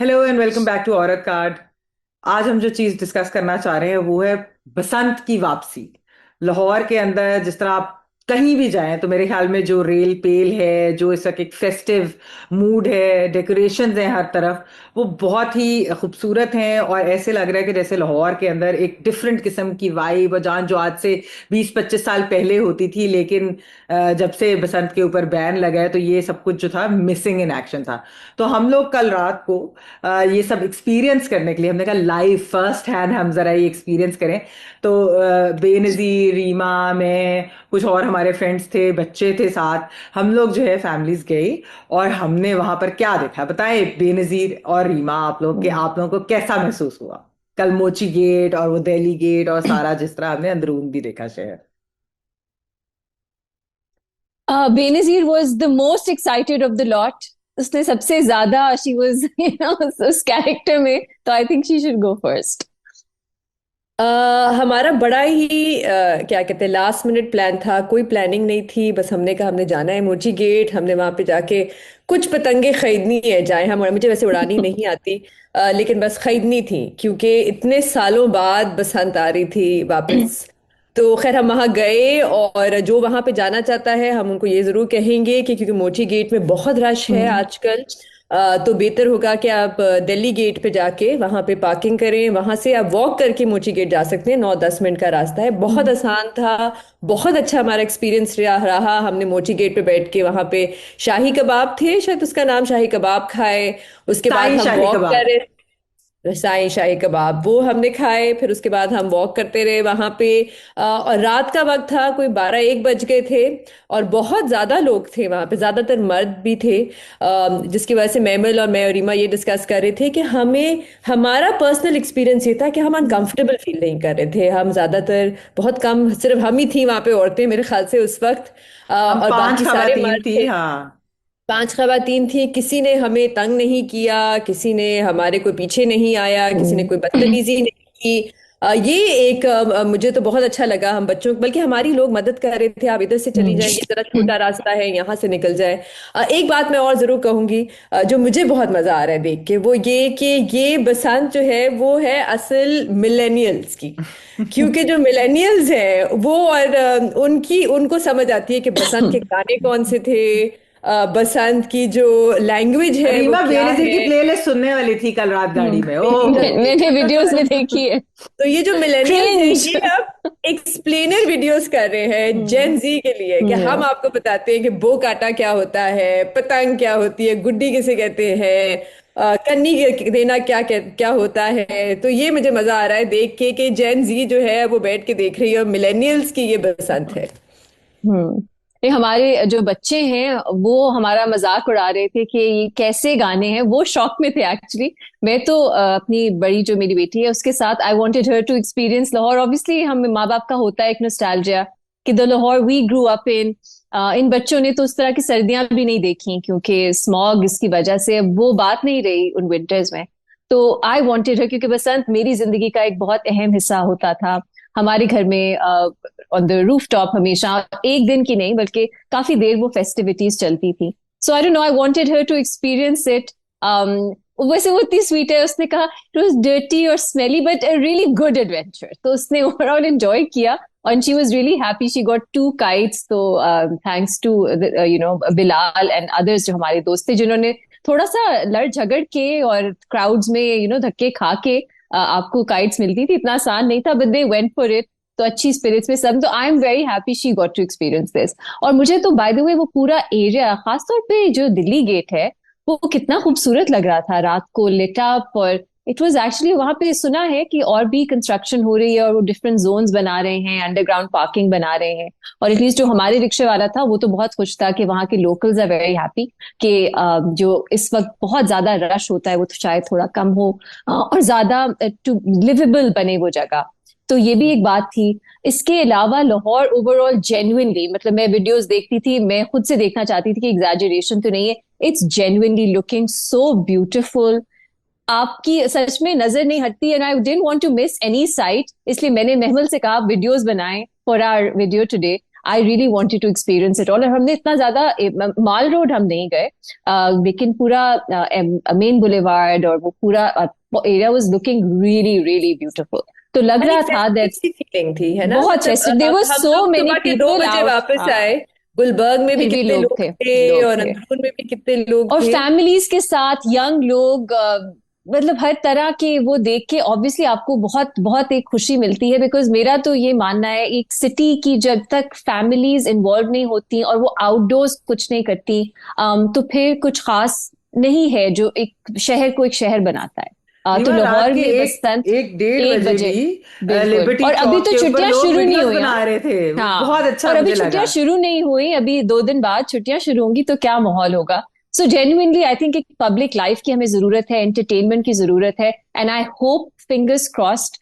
Hello and welcome back to औरत card. आज हम जो चीज डिस्कस करना चाह रहे हैं वो है बसंत की वापसी। लाहौर के अंदर जिस तरह आप कहीं भी जाएं तो मेरे ख्याल में जो रेल पेल है, जो इस वक्त एक फेस्टिव मूड है, डेकोरेशंस हैं हर तरफ, वो बहुत ही खूबसूरत हैं और ऐसे लग रहा है कि जैसे लाहौर के अंदर एक डिफरेंट किस्म की वाइब और जान जो आज से 20-25 साल पहले होती थी। लेकिन जब से बसंत के ऊपर बैन लगा है तो ये सब कुछ जो था मिसिंग इन एक्शन था। तो हम लोग कल रात को ये सब एक्सपीरियंस करने के लिए हमने कहा लाइव फर्स्ट हैंड हम जरा ये एक्सपीरियंस करें। तो बेनज़ीर, रीमा, मैं, कुछ और हमारे फ्रेंड्स थे, बच्चे थे साथ, हम लोग जो है फैमिलीज गई और हमने वहां पर क्या देखा बताएं बेनज़ीर और रीमा आप लोग के, आप लोगों को कैसा महसूस हुआ कल मोची गेट और वो दिल्ली गेट और सारा जिस तरह हमने अंदरून भी देखा शहर। Benazir was the most excited of the lot. उसने सबसे ज्यादा शी वॉज उस कैरेक्टर में, तो I think she should go first. हमारा बड़ा ही क्या कहते हैं, लास्ट मिनट प्लान था। कोई प्लानिंग नहीं थी, बस हमने कहा हमने जाना है मोची गेट। हमने वहां पे जाके कुछ पतंगे खरीदनी है, जाए हम। मुझे वैसे उड़ानी नहीं आती, लेकिन बस खरीदनी थी क्योंकि इतने सालों बाद बसंत आ रही थी वापस। तो खैर हम वहां गए, और जो वहां पे जाना चाहता है हम उनको ये जरूर कहेंगे कि क्योंकि मोची गेट में बहुत रश है हम्म। आजकल, तो बेहतर होगा कि आप दिल्ली गेट पे जाके वहां पे पार्किंग करें। वहां से आप वॉक करके मोची गेट जा सकते हैं, 9-10 मिनट का रास्ता है, बहुत आसान था। बहुत अच्छा हमारा एक्सपीरियंस रहा। हमने मोची गेट पे बैठ के वहां पे शाही कबाब थे, शायद उसका नाम, शाही कबाब खाए। उसके बाद साई हम शाही वॉक कबाब। करे, शाही शाही कबाब वो हमने खाए। फिर उसके बाद हम वॉक करते रहे वहां पे। और रात का वक्त था, कोई 12-1 बज गए थे, और बहुत ज्यादा लोग थे वहां पे, ज्यादातर मर्द भी थे। जिसकी वजह से मैमल और मैं और रीमा ये डिस्कस कर रहे थे कि हमें, हमारा पर्सनल एक्सपीरियंस ये था कि हम अनकंफर्टेबल फील नहीं कर रहे थे। हम ज्यादातर, बहुत कम, सिर्फ हम ही थी वहां पे औरतें मेरे ख्याल से उस वक्त, हम और पांच बाकी सारे खवातीन मर्द थी, थे। हाँ। 5 खवातीन थी, किसी ने हमें तंग नहीं किया, किसी ने हमारे कोई पीछे नहीं आया, किसी ने कोई बदतमीजी नहीं की। ये एक मुझे तो बहुत अच्छा लगा। हम बच्चों, बल्कि हमारी लोग मदद कर रहे थे, आप इधर से चली जाए, ये जरा छोटा रास्ता है, यहाँ से निकल जाए। एक बात मैं और जरूर कहूंगी, जो मुझे बहुत मजा आ रहा है देख के, वो ये कि ये बसंत जो है वो है असल मिलेनियल्स की। क्योंकि जो मिलेनियल्स हैं वो, और उनकी, उनको समझ आती है कि बसंत के गाने कौन से थे, बसंत की जो लैंग्वेज है वो रीमा क्या बेनजीर की है। प्लेलिस्ट सुनने वाली थी कल रात गाड़ी में, ओहो। मैंने वीडियोस में देखी है। तो ये जो मिलेनियल्स हैं क्रिंज। ये अब एक्सप्लेनर वीडियोस कर रहे हैं जेन जी के लिए, कि हम आपको बताते हैं कि बो काटा क्या होता है, पतंग क्या होती है, गुड्डी किसे कहते हैं, कन्नी देना क्या होता है। तो ये मुझे मजा आ रहा है देख के कि जेन जी जो है वो बैठ के देख रही है, और मिलेनियल्स की ये बसंत है। हम्म। ये हमारे जो बच्चे हैं वो हमारा मजाक उड़ा रहे थे कि ये कैसे गाने हैं, वो शौक में थे एक्चुअली। मैं तो अपनी बड़ी जो मेरी बेटी है उसके साथ I wanted her to experience Lahore. Obviously हम माँ बाप का होता है एक नॉस्टैल्जिया कि the Lahore we grew up in. इन बच्चों ने तो उस तरह की सर्दियां भी नहीं देखी क्योंकि स्मॉग इसकी वजह से अब वो बात नहीं रही उन विंटर्स में। तो आई वांटेड हर, क्योंकि बसंत मेरी जिंदगी का एक बहुत अहम हिस्सा होता था। हमारे घर में ऑन द रूफ टॉप हमेशा एक दिन की नहीं बल्कि काफी देर वो फेस्टिविटीज चलती थी। So I don't know, I wanted her to experience it. वैसे वो इतनी स्वीट है, उसने कहा इट वाज डर्टी और smelly but a really good adventure, तो उसने ओवरऑल एंजॉय किया। and she was really happy. She got 2 kites, so thanks to Bilal and others जो हमारे दोस्त थे, जिन्होंने थोड़ा सा लड़ झगड़ के और क्राउड्स में धक्के खा के आपको काइट्स मिलती थी। इतना आसान नहीं था, but they went for it. तो अच्छी स्पिरिट्स में सब, तो I am very happy she got to experience this. और मुझे तो बाय द वे वो पूरा एरिया, खासतौर पे जो दिल्ली गेट है, वो कितना खूबसूरत लग रहा था रात को लिट अप। और इट वाज एक्चुअली, वहां पे सुना है कि और भी कंस्ट्रक्शन हो रही है और वो डिफरेंट जोन्स बना रहे हैं, अंडरग्राउंड पार्किंग बना रहे हैं। और एटलीस्ट जो हमारे रिक्शे वाला था वो तो बहुत खुश था कि वहां के लोकल्स आर वेरी हैप्पी कि जो इस वक्त बहुत ज्यादा रश होता है वो तो शायद थोड़ा कम हो, और ज्यादा टू लिवेबल बने वो जगह। तो ये भी एक बात थी। इसके अलावा लाहौर ओवरऑल जेन्युइनली, मतलब मैं वीडियोस देखती थी, मैं खुद से देखना चाहती थी कि एग्जैजरेशन तो नहीं है, it's genuinely looking so beautiful. आपकी सच में नजर नहीं हटती, and I didn't want to miss any sight, इसलिए मैंने महमल से कहा वीडियोस बनाएं for our video today. I really wanted to experience it all. और हमने इतना ज्यादा माल रोड हम नहीं गए, लेकिन पूरा मेन बुलेवार्ड और वो पूरा area was looking really really beautiful. तो लग और रहा एक था फेस्टिव दैट सी फीलिंग थी, है ना? बहुत मतलब फेस्टिव, देयर वर हम सो लोग मेनी सुबह के दो पीपल बजे आउट। वापस हाँ, आए, गुलबर्ग में भी फिर भी कितने लोग लोग थे, थे लोग और थे। अंदरून में भी कितने लोग और थे। फैमिलीज के साथ यंग लोग, मतलब हर तरह के, वो देख के ऑब्वियसली आपको बहुत बहुत एक खुशी मिलती है। बिकॉज मेरा तो ये मानना है, एक सिटी की जब तक फैमिलीज इन्वॉल्व नहीं होती और वो आउटडोर्स कुछ नहीं करती, तो फिर कुछ खास नहीं है जो एक शहर को एक शहर बनाता है। तो इवन रात लाहौर के में एक बसंत एक डेढ़ 1 बजे, बजे भी बिल्कुल। लिबर्टी और अभी चौक तो के ऊपर छुट्टियां लोग शुरू नहीं वीडियोस हुई, हाँ। बना रहे थे, वो हाँ, बहुत अच्छा और अभी मुझे छुट्टियां लगा। शुरू नहीं हुई, अभी 2 दिन बाद छुट्टियां शुरू होंगी, तो क्या माहौल होगा। सो जेन्युइनली आई थिंक एक पब्लिक लाइफ की हमें जरूरत है, एंटरटेनमेंट की जरूरत है। And I hope, fingers crossed,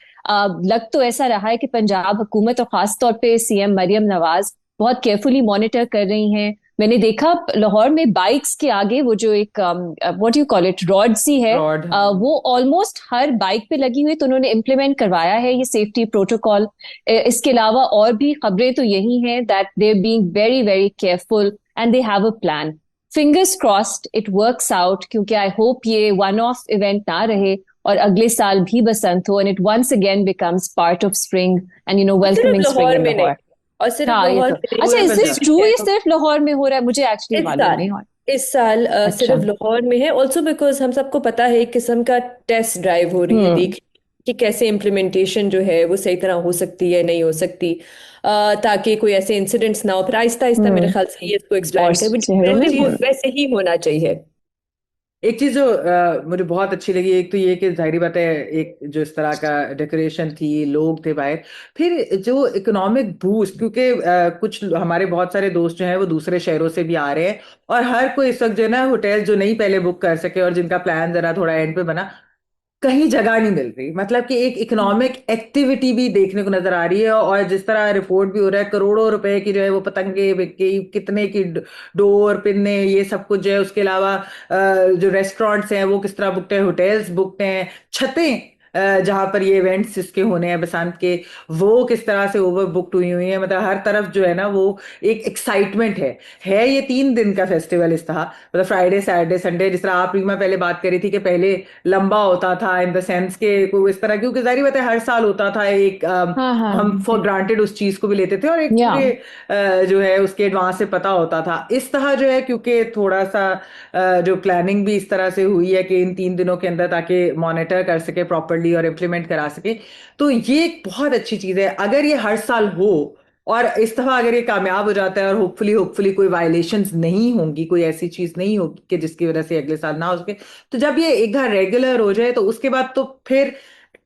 लग तो ऐसा रहा है कि पंजाब हुकूमत और खास तौर पे सीएम मरियम नवाज बहुत केयरफुली मॉनिटर कर रही हैं। मैंने देखा लाहौर में बाइक्स के आगे वो जो एक व्हाट यू कॉल इट, रॉड सी है, फ्रॉड। वो ऑलमोस्ट हर बाइक पे लगी हुई, तो उन्होंने इम्प्लीमेंट करवाया है ये सेफ्टी प्रोटोकॉल। इसके अलावा और भी खबरें तो यही हैं that they are being very very careful and they have a plan. Fingers crossed it works out, क्योंकि आई होप ये वन ऑफ इवेंट ना रहे और अगले साल भी बसंत हो, and it once again becomes part of spring, and और सिर्फ वेलकमिंग स्प्रिंग लाहौर इन में नहीं, लाहौर। और सिर्फ हाँ, ये लाहौर तो में नहीं, अच्छा, पूरे इज जितने दिस पंजाब। भी ट्रू? ये शहरों, सिर्फ लाहौर में हो रहा है? मुझे एक्चुअली इस मालूम साल नहीं। और इस साल अच्छा। सिर्फ लाहौर में है। ऑल्सो बिकॉज हम सबको पता है, एक किस्म का टेस्ट ड्राइव हो रही है, हम्म। देख कि कैसे इम्प्लीमेंटेशन जो है वो सही तरह हो सकती है नहीं हो सकती, ताकि कोई ऐसे इंसिडेंट्स ना हो। फिर आहिस्ता आहिस्ता मेरे हम्म। ख्याल से ये इसको और एक्सपैंड कर, शहरों में चीज वैसे ही होना चाहिए। एक चीज जो मुझे बहुत अच्छी लगी, एक तो ये कि जाहिर बात है, एक जो इस तरह का डेकोरेशन थी, लोग थे बाहर, फिर जो इकोनॉमिक बूस्ट, क्योंकि कुछ हमारे बहुत सारे दोस्त जो हैं वो दूसरे शहरों से भी आ रहे हैं, और हर कोई इस वक्त जो है ना, होटल जो नहीं पहले बुक कर सके और जिनका प्लान जरा थोड़ा एंड पे बना, कहीं जगह नहीं मिल रही। मतलब कि एक इकोनॉमिक एक्टिविटी भी देखने को नजर आ रही है, और जिस तरह रिपोर्ट भी हो रहा है, करोड़ों रुपए की जो है वो पतंगे बिके, कितने की डोर पिन्ने, ये सब कुछ जो है। उसके अलावा जो रेस्टोरेंट्स हैं वो किस तरह बुकते हैं, होटल्स बुकते हैं, छतें जहां पर ये इवेंट्स जिसके होने हैं बसंत के, वो किस तरह से ओवर बुकड हुई हुई है। मतलब हर तरफ जो है ना वो एक एक्साइटमेंट है। ये 3 दिन का फेस्टिवल इस तरह, मतलब फ्राइडे सैटरडे संडे, जिस तरह आप रीमा पहले बात करी थी कि पहले लंबा होता था इन द सेंस के कोई इस तरह, क्योंकि जाहिर बात है हर साल होता था एक, हाँ हाँ। हम फॉर ग्रांटेड उस चीज को भी लेते थे, और एक या पूरे जो है उसके एडवांस से पता होता था। इस तरह जो है, क्योंकि थोड़ा सा जो प्लानिंग भी इस तरह से हुई है कि इन 3 दिनों के अंदर, ताकि मॉनिटर कर सके प्रॉपरली और इम्प्लीमेंट करा सके, तो ये एक बहुत अच्छी चीज है। अगर ये हर साल हो और इस दफा अगर ये कामयाब हो जाता है, और होपफुली होपफुली कोई वायलेशंस नहीं होंगी, कोई ऐसी चीज नहीं होगी कि जिसकी वजह से अगले साल ना हो सके, तो जब ये एक बार रेगुलर हो जाए, तो उसके बाद तो फिर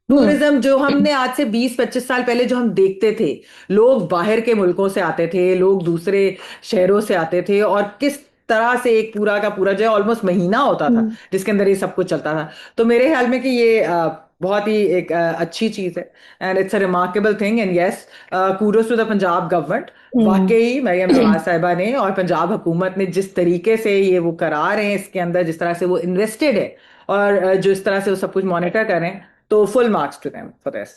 हम्म। टूरिज्म जो हमने आज से 20-25 साल पहले जो हम देखते थे, लोग बाहर के मुल्कों से आते थे, लोग दूसरे शहरों से आते थे, और किस तरह से एक पूरा का पूरा जो है ऑलमोस्ट महीना होता था हम्म। जिसके अंदर ये सब कुछ चलता था। तो मेरे ख्याल में कि ये बहुत ही एक अच्छी चीज है, and it's a remarkable thing, and yes, kudos to the Punjab government. वाकई मरियम नवाज साहिबा ने और पंजाब हुकूमत ने जिस तरीके से ये वो करा रहे हैं इसके अंदर, जिस तरह से वो इन्वेस्टेड है, और जो इस तरह से वो सब कुछ मॉनिटर कर रहे हैं, तो full marks to them for this.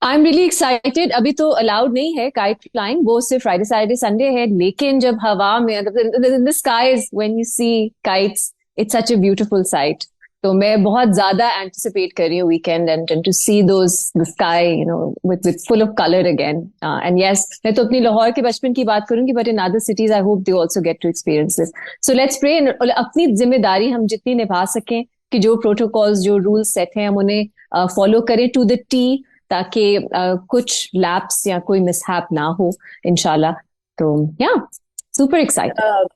I am really excited. अभी तो अलाउड नहीं है काइट फ्लाइंग, वो सिर्फ फ्राइडे सैटरडे संडे है, लेकिन जब हवा में, in the skies when you see kites, it's such a beautiful sight. तो मैं बहुत ज्यादा एंटिसिपेट कर रही हूँ weekend and to see those the sky, with full of colour again. And yes, मैं तो अपनी लाहौर के बचपन की बात करूंगी, but in other cities I hope they also get to experience this. So let's pray, अपनी जिम्मेदारी हम जितनी निभा सकें, कि जो प्रोटोकॉल्स, जो रूल्स सेट हैं, हम उन्हें फॉलो करें टू द टी, ताकि कुछ लैप्स या कोई मिसहैप ना हो, इंशाल्लाह। तो या, सुपर एक्साइटेड।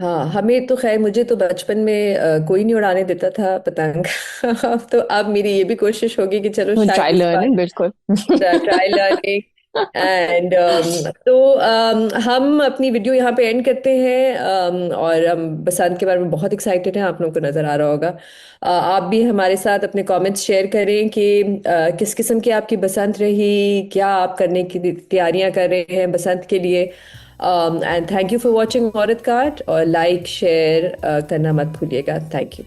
हाँ, हमें तो खैर, मुझे तो बचपन में कोई नहीं उड़ाने देता था पतंग। तो अब मेरी ये भी कोशिश होगी कि चलो शायद ट्राई इस बार लर्निंग, बिल्कुल। Try learning. एंड तो हम अपनी वीडियो यहाँ पे एंड करते हैं। और हम बसंत के बारे में बहुत एक्साइटेड हैं, आप लोगों को नज़र आ रहा होगा। आप भी हमारे साथ अपने कमेंट्स शेयर करें कि किस किस्म की आपकी बसंत रही, क्या आप करने की तैयारियां कर रहे हैं बसंत के लिए। And thank you for watching औरत कार्ट, और लाइक शेयर करना मत भूलिएगा। Thank you.